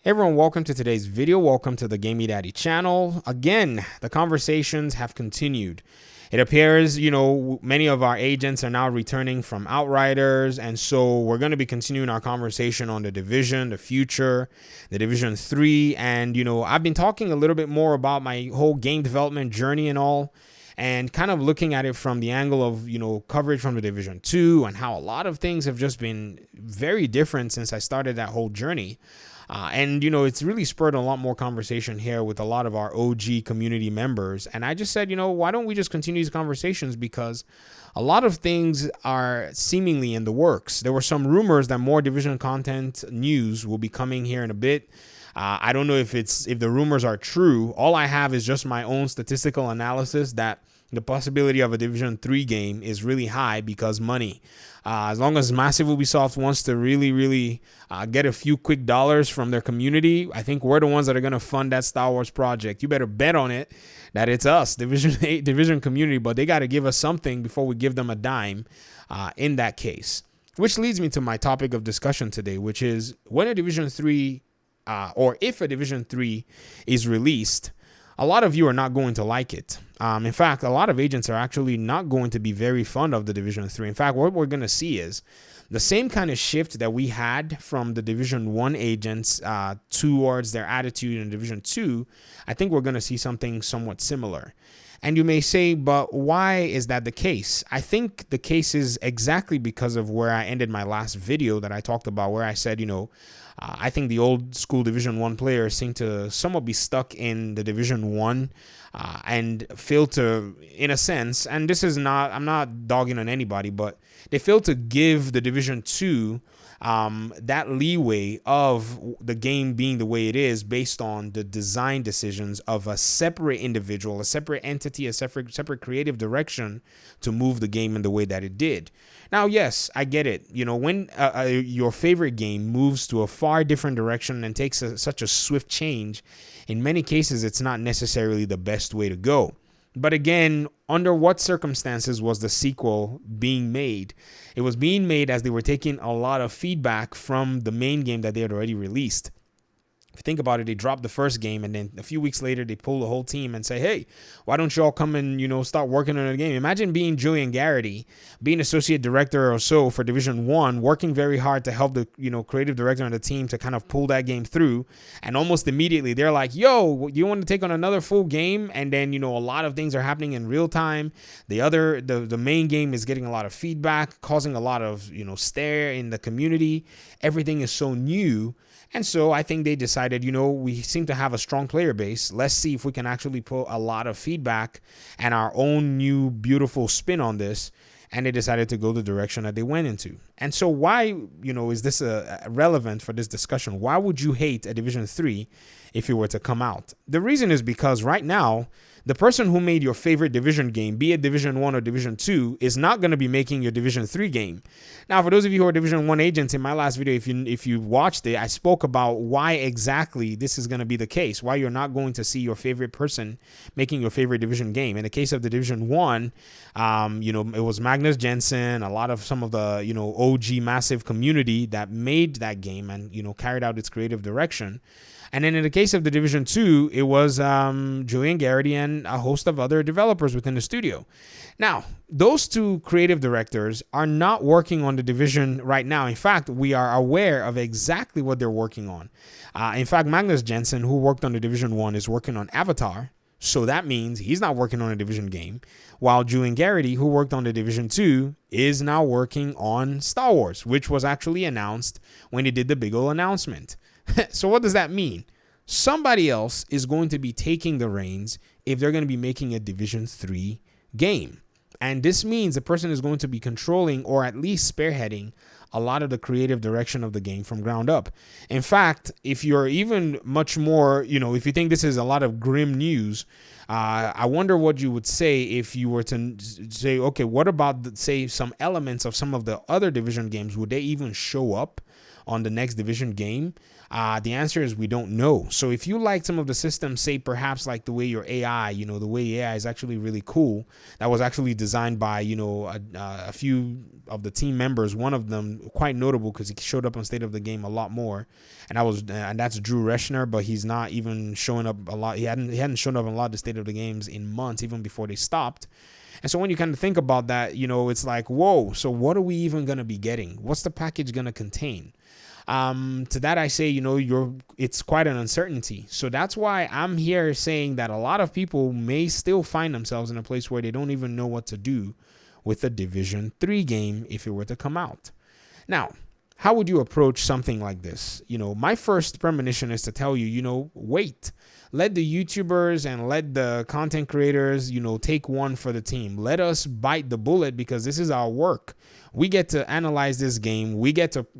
Hey everyone, welcome to today's video. Welcome to the Gamey Daddy channel. Again, the conversations have continued. It appears, many of our agents are now returning from Outriders, and so we're going to be continuing our conversation on the Division, the future, the Division 3, and, I've been talking a little bit more about my whole game development journey and all, and kind of looking at it from the angle of, coverage from the Division 2 and how a lot of things have just been very different since I started that whole journey. It's really spurred a lot more conversation here with a lot of our OG community members. And I just said, why don't we just continue these conversations? Because a lot of things are seemingly in the works. There were some rumors that more Division content news will be coming here in a bit. I don't know if the rumors are true. All I have is just my own statistical analysis that the possibility of a Division 3 game is really high because money. As long as Massive Ubisoft wants to really get a few quick dollars from their community, I think we're the ones that are going to fund that Star Wars project. You better bet on it that it's us, Division 8, Division community, but they got to give us something before we give them a dime in that case. Which leads me to my topic of discussion today, which is when a Division 3 or if a Division 3 is released, a lot of you are not going to like it. In fact, a lot of agents are actually not going to be very fond of the Division 3. In fact, what we're going to see is the same kind of shift that we had from the Division 1 agents towards their attitude in Division 2. I think we're going to see something somewhat similar. And you may say, but why is that the case? I think the case is exactly because of where I ended my last video that I talked about, where I said, I think the old school Division 1 players seem to somewhat be stuck in the Division 1 and fail to, in a sense, and this is not, I'm not dogging on anybody, but they fail to give the Division 2 that leeway of the game being the way it is based on the design decisions of a separate individual, a separate entity, a separate creative direction to move the game in the way that it did. Now, yes, I get it. When your favorite game moves to a far different direction and takes such a swift change, in many cases, it's not necessarily the best way to go. But again, under what circumstances was the sequel being made? It was being made as they were taking a lot of feedback from the main game that they had already released. If you think about it, they dropped the first game and then a few weeks later they pull the whole team and say, hey, why don't you all come and, start working on the game? Imagine being Julian Garrity, being associate director or so for Division 1, working very hard to help the, creative director on the team to kind of pull that game through. And almost immediately they're like, yo, you want to take on another full game? And then, a lot of things are happening in real time. The main game is getting a lot of feedback, causing a lot of, stare in the community. Everything is so new. And so I think they decided, we seem to have a strong player base. Let's see if we can actually put a lot of feedback and our own new beautiful spin on this. And they decided to go the direction that they went into. And so why, is this relevant for this discussion? Why would you hate a Division 3 if it were to come out? The reason is because right now, the person who made your favorite Division game, be it Division 1 or Division 2, is not going to be making your Division 3 game. Now, for those of you who are Division 1 agents, in my last video, if you watched it, I spoke about why exactly this is going to be the case, why you're not going to see your favorite person making your favorite Division game. In the case of the Division 1, it was Magnus Jensen, a lot of some of the, OG massive community that made that game and, carried out its creative direction. And then in the case of the Division 2, it was Julian Garrity and a host of other developers within the studio. Now, those two creative directors are not working on the Division right now. In fact, we are aware of exactly what they're working on. In fact, Magnus Jensen, who worked on the Division 1, is working on Avatar. So that means he's not working on a Division game. While Julian Garrity, who worked on the Division 2, is now working on Star Wars, which was actually announced when they did the big ol' announcement. So what does that mean? Somebody else is going to be taking the reins if they're going to be making a Division 3 game. And this means the person is going to be controlling or at least spearheading a lot of the creative direction of the game from ground up. In fact, if you're even much more, if you think this is a lot of grim news, I wonder what you would say if you were to say, okay, what about, say, some elements of some of the other Division games? Would they even show up on the next Division game? The answer is we don't know. So if you like some of the systems, say perhaps like the way your AI, the way AI is actually really cool, that was actually designed by, a few of the team members. One of them quite notable because he showed up on State of the Game a lot more, and that's Drew Reschner, but he's not even showing up a lot. He hadn't shown up in a lot of the State of the Games in months, even before they stopped. And so when you kind of think about that, it's like, whoa, so what are we even going to be getting? What's the package going to contain? To that I say, it's quite an uncertainty. So that's why I'm here saying that a lot of people may still find themselves in a place where they don't even know what to do with the Division 3 game if it were to come out. Now, how would you approach something like this? My first premonition is to tell you, wait. Let the YouTubers and let the content creators, take one for the team. Let us bite the bullet because this is our work. We get to analyze this game.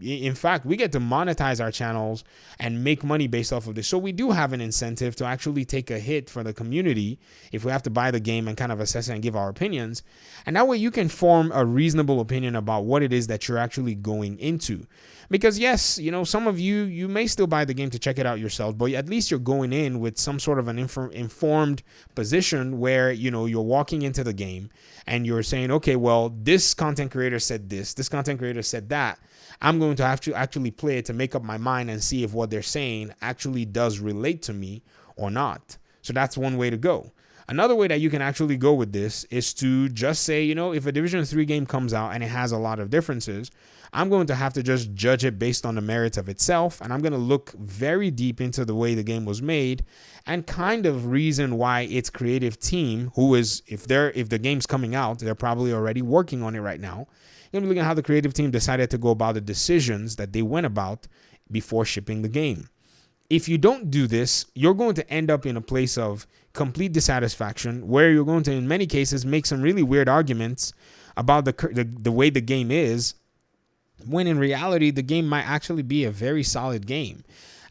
In fact, we get to monetize our channels and make money based off of this. So we do have an incentive to actually take a hit for the community if we have to buy the game and kind of assess it and give our opinions. And that way you can form a reasonable opinion about what it is that you're actually going into. Because yes, some of you may still buy the game to check it out yourself, but at least you're going in with some sort of an informed position where, you're walking into the game and you're saying, okay, well, this content creator said this content creator said that. I'm going to have to actually play it to make up my mind and see if what they're saying actually does relate to me or not. So that's one way to go. Another way that you can actually go with this is to just say, if a Division 3 game comes out and it has a lot of differences, I'm going to have to just judge it based on the merits of itself. And I'm going to look very deep into the way the game was made and kind of reason why its creative team, who is, if the game's coming out, they're probably already working on it right now. You're going to be looking at how the creative team decided to go about the decisions that they went about before shipping the game. If you don't do this, you're going to end up in a place of complete dissatisfaction where you're going to, in many cases, make some really weird arguments about the way the game is, when in reality, the game might actually be a very solid game.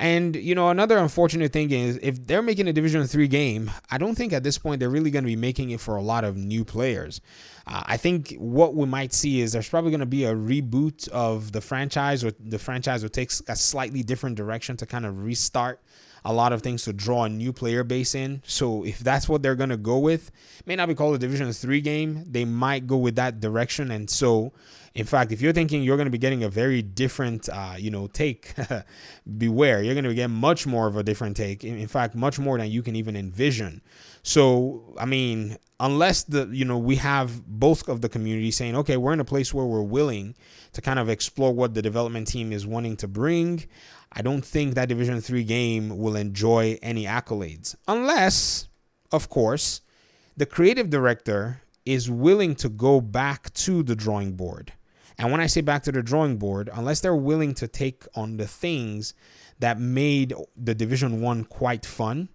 And, another unfortunate thing is if they're making a Division 3 game, I don't think at this point they're really going to be making it for a lot of new players. I think what we might see is there's probably going to be a reboot of the franchise, or the franchise will take a slightly different direction to kind of restart a lot of things to draw a new player base in. So if that's what they're going to go with, it may not be called a Division 3 game. They might go with that direction. And so, in fact, if you're thinking you're going to be getting a very different, take, beware. You're going to get much more of a different take. In fact, much more than you can even envision. So, I mean, unless we have both of the community saying, okay, we're in a place where we're willing to kind of explore what the development team is wanting to bring, I don't think that Division 3 game will enjoy any accolades. Unless, of course, the creative director is willing to go back to the drawing board. And when I say back to the drawing board, unless they're willing to take on the things that made the Division 1 quite fun,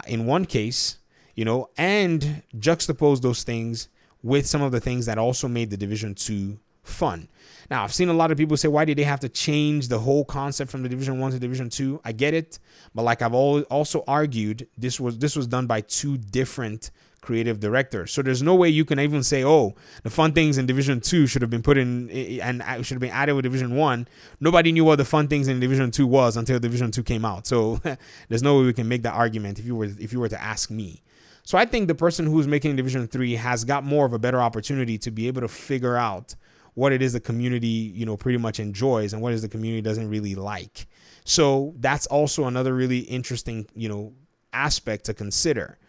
in one case, and juxtapose those things with some of the things that also made the Division 2 fun. Now, I've seen a lot of people say, why did they have to change the whole concept from the Division 1 to Division 2? I get it. But like I've also argued, this was done by two different creative directors. So there's no way you can even say, oh, the fun things in Division 2 should have been put in and should have been added with Division 1. Nobody knew what the fun things in Division 2 was until Division 2 came out. So there's no way we can make that argument if you were to ask me. So I think the person who's making Division 3 has got more of a better opportunity to be able to figure out what it is the community, pretty much enjoys and what is the community doesn't really like. So that's also another really interesting, aspect to consider.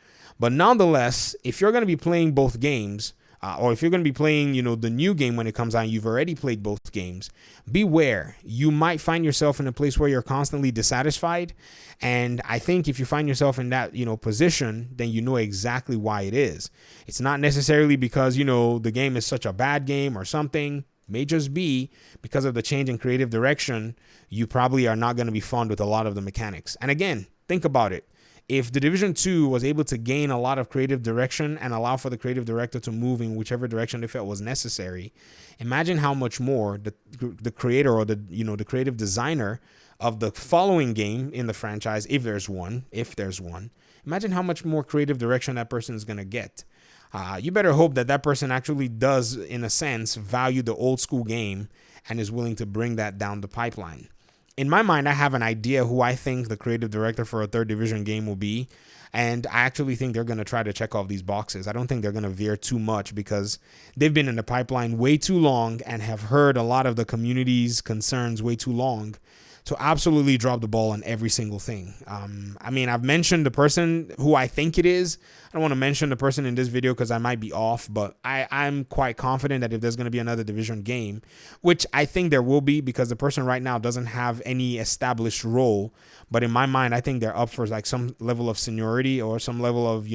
But nonetheless, if you're going to be playing both games, or if you're going to be playing, the new game when it comes out, you've already played both games, beware. You might find yourself in a place where you're constantly dissatisfied. And I think if you find yourself in that, position, then you know exactly why it is. It's not necessarily because, the game is such a bad game or something. It may just be because of the change in creative direction. You probably are not going to be fond with a lot of the mechanics. And again, think about it. If the Division 2 was able to gain a lot of creative direction and allow for the creative director to move in whichever direction they felt was necessary, imagine how much more the creator or the creative designer of the following game in the franchise, if there's one, imagine how much more creative direction that person is going to get. You better hope that person actually does, in a sense, value the old school game and is willing to bring that down the pipeline. In my mind, I have an idea who I think the creative director for a third division game will be. And I actually think they're going to try to check off these boxes. I don't think they're going to veer too much because they've been in the pipeline way too long and have heard a lot of the community's concerns way too long to absolutely drop the ball on every single thing. I mean, I've mentioned the person who I think it is. I don't want to mention the person in this video because I might be off, but I'm quite confident that if there's going to be another division game, which I think there will be because the person right now doesn't have any established role, but in my mind, I think they're up for like some level of seniority or some level of,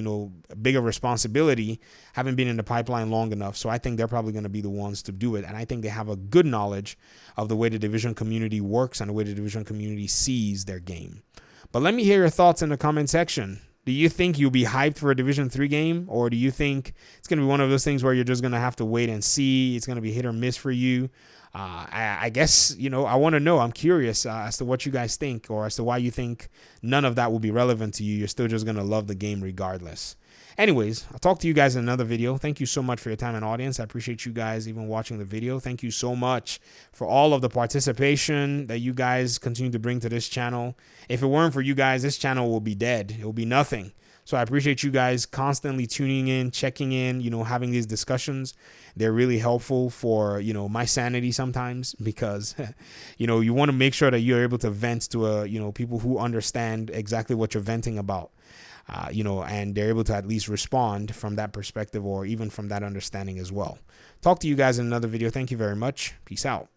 bigger responsibility, having been in the pipeline long enough. So I think they're probably going to be the ones to do it. And I think they have a good knowledge of the way the division community works and the way the division community sees their game. But let me hear your thoughts in the comment section. Do you think you'll be hyped for a Division 3 game? Or do you think it's going to be one of those things where you're just going to have to wait and see? It's going to be hit or miss for you? I guess, I want to know. I'm curious as to what you guys think or as to why you think none of that will be relevant to you. You're still just going to love the game regardless. Anyways, I'll talk to you guys in another video. Thank you so much for your time and audience. I appreciate you guys even watching the video. Thank you so much for all of the participation that you guys continue to bring to this channel. If it weren't for you guys, this channel will be dead. It will be nothing. So I appreciate you guys constantly tuning in, checking in, having these discussions. They're really helpful for, my sanity sometimes because, you want to make sure that you're able to vent to, people who understand exactly what you're venting about. And they're able to at least respond from that perspective or even from that understanding as well. Talk to you guys in another video. Thank you very much. Peace out.